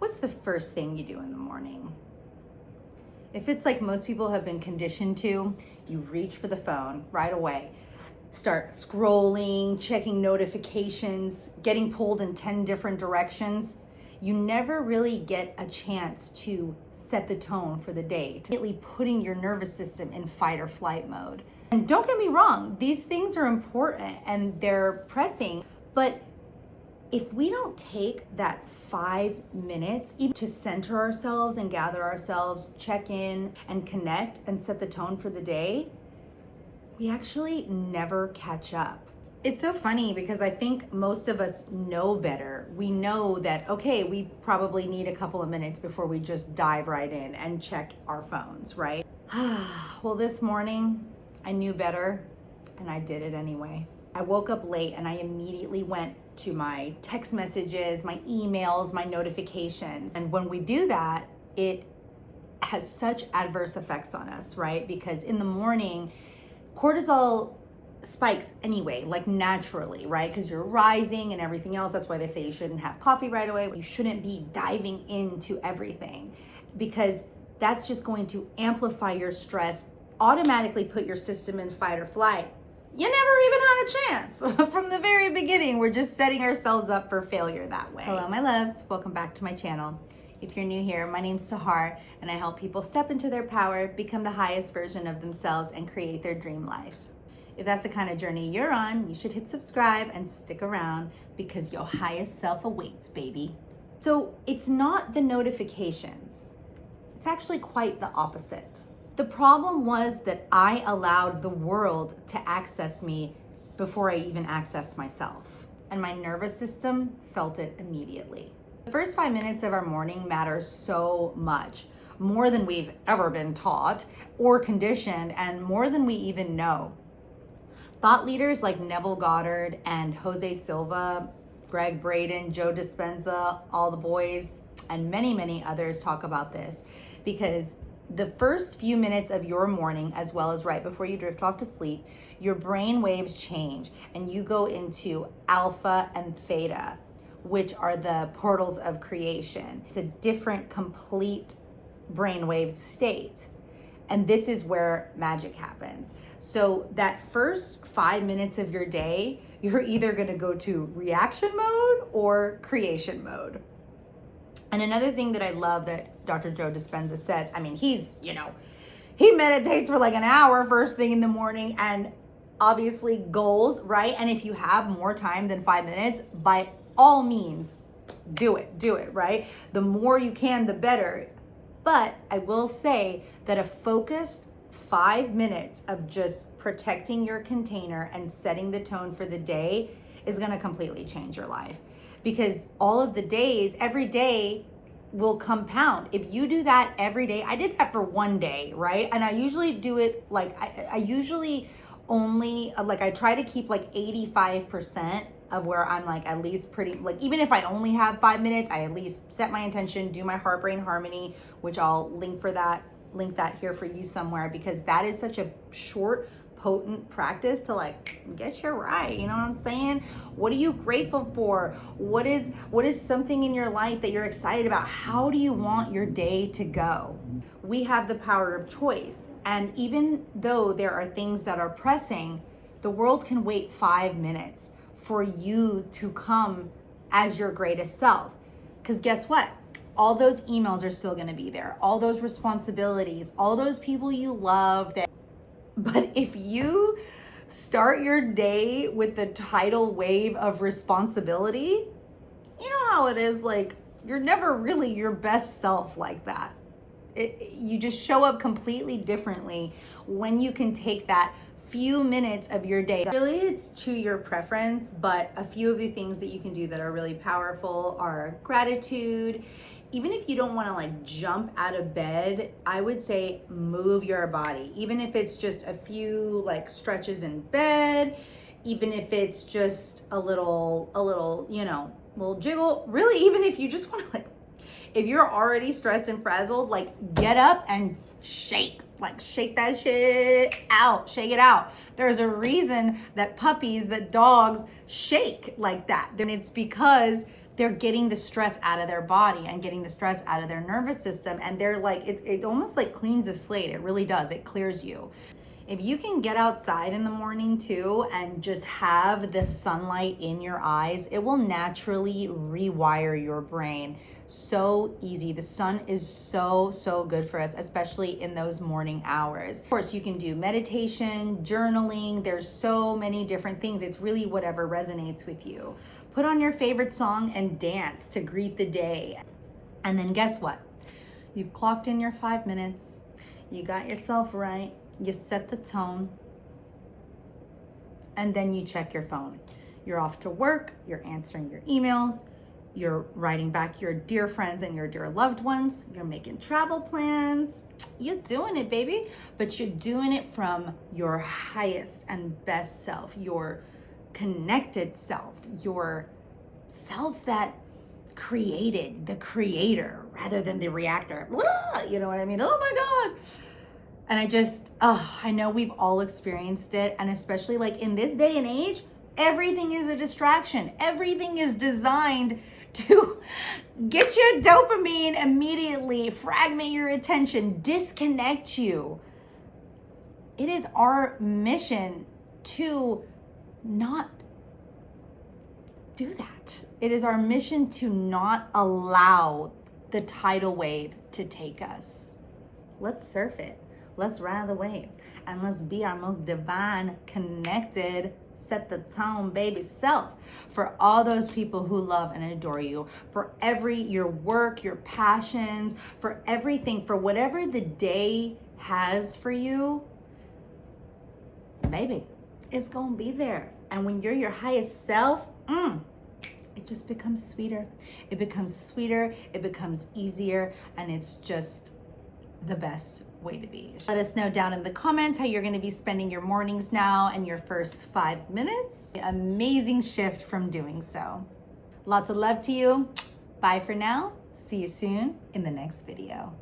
What's the first thing you do in the morning? If it's like most people have been conditioned to, you reach for the phone right away. Start scrolling, checking notifications, getting pulled in 10 different directions. You never really get a chance to set the tone for the day, immediately putting your nervous system in fight or flight mode. And don't get me wrong, these things are important and they're pressing, but if we don't take that 5 minutes even to center ourselves and gather ourselves, check in and connect and set the tone for the day, we actually never catch up. It's so funny because I think most of us know better. We know that, okay, we probably need a couple of minutes before we just dive right in and check our phones, right? Well, this morning I knew better and I did it anyway. I woke up late and I immediately went to my text messages, my emails, my notifications. And when we do that, it has such adverse effects on us, right? Because in the morning, cortisol spikes anyway, like naturally, right? Because you're rising and everything else. That's why they say you shouldn't have coffee right away. You shouldn't be diving into everything because that's just going to amplify your stress, automatically put your system in fight or flight. You never even had a chance. From the very beginning, we're just setting ourselves up for failure that way. Hello, my loves. Welcome back to my channel. If you're new here, my name's Sahar, and I help people step into their power, become the highest version of themselves, and create their dream life. If that's the kind of journey you're on, you should hit subscribe and stick around because your highest self awaits, baby. So it's not the notifications. It's actually quite the opposite. The problem was that I allowed the world to access me before I even accessed myself. And my nervous system felt it immediately. The first 5 minutes of our morning matters so much, more than we've ever been taught or conditioned, and more than we even know. Thought leaders like Neville Goddard and Jose Silva, Greg Braden, Joe Dispenza, all the boys, and many, many others talk about this because the first few minutes of your morning, as well as right before you drift off to sleep, your brain waves change and you go into alpha and theta, which are the portals of creation. It's a different, complete brainwave state. And this is where magic happens. So that first 5 minutes of your day, you're either gonna go to reaction mode or creation mode. And another thing that I love that Dr. Joe Dispenza says, I mean, he meditates for like an hour first thing in the morning, and obviously goals, right? And if you have more time than 5 minutes, by all means, do it, right? The more you can, the better. But I will say that a focused 5 minutes of just protecting your container and setting the tone for the day is gonna completely change your life. Because all of the days, every day will compound. If you do that every day, I did that for one day, right? And I usually do it like, I usually only, like I try to keep like 85% of where I'm like at least pretty, like even if I only have 5 minutes, I at least set my intention, do my heart brain harmony, which I'll link that here for you somewhere, because that is such a short, potent practice to like get you right. You know what I'm saying? What are you grateful for? What is something in your life that you're excited about? How do you want your day to go? We have the power of choice. And even though there are things that are pressing, the world can wait 5 minutes for you to come as your greatest self. Because guess what? All those emails are still gonna be there. All those responsibilities, all those people you love that. But if you start your day with the tidal wave of responsibility, you know how it is, like you're never really your best self like that. You just show up completely differently when you can take that few minutes of your day. Really, it's to your preference, but a few of the things that you can do that are really powerful are gratitude. Even if you don't want to like jump out of bed, I would say move your body. Even if it's just a few like stretches in bed, even if it's just a little, little jiggle. Really, even if you just want to like, if you're already stressed and frazzled, like get up and shake. Like shake that shit out, shake it out. There's a reason that puppies, that dogs shake like that. Then it's because they're getting the stress out of their body and getting the stress out of their nervous system. And they're like, it almost like cleans the slate. It really does. It clears you. If you can get outside in the morning too and just have the sunlight in your eyes, it will naturally rewire your brain. So easy. The sun is so good for us, especially in those morning hours. Of course, you can do meditation, journaling. There's so many different things. It's really whatever resonates with you. Put on your favorite song and dance to greet the day. And then guess what? You've clocked in your 5 minutes. You got yourself right. You set the tone, and then you check your phone. You're off to work, you're answering your emails, you're writing back your dear friends and your dear loved ones, you're making travel plans. You're doing it, baby, but you're doing it from your highest and best self, your connected self, your self that created, the creator rather than the reactor. You know what I mean? Oh my God. And I know we've all experienced it. And especially like in this day and age, everything is a distraction. Everything is designed to get you dopamine immediately, fragment your attention, disconnect you. It is our mission to not do that. It is our mission to not allow the tidal wave to take us. Let's surf it. Let's ride the waves and let's be our most divine, connected, set the tone, baby self for all those people who love and adore you, for your work, your passions, for everything, for whatever the day has for you, baby, it's gonna be there. And when you're your highest self, it just becomes sweeter. It becomes sweeter, it becomes easier, and it's just the best way to be. Let us know down in the comments how you're going to be spending your mornings now and your first 5 minutes. Amazing shift from doing so. Lots of love to you. Bye for now. See you soon in the next video.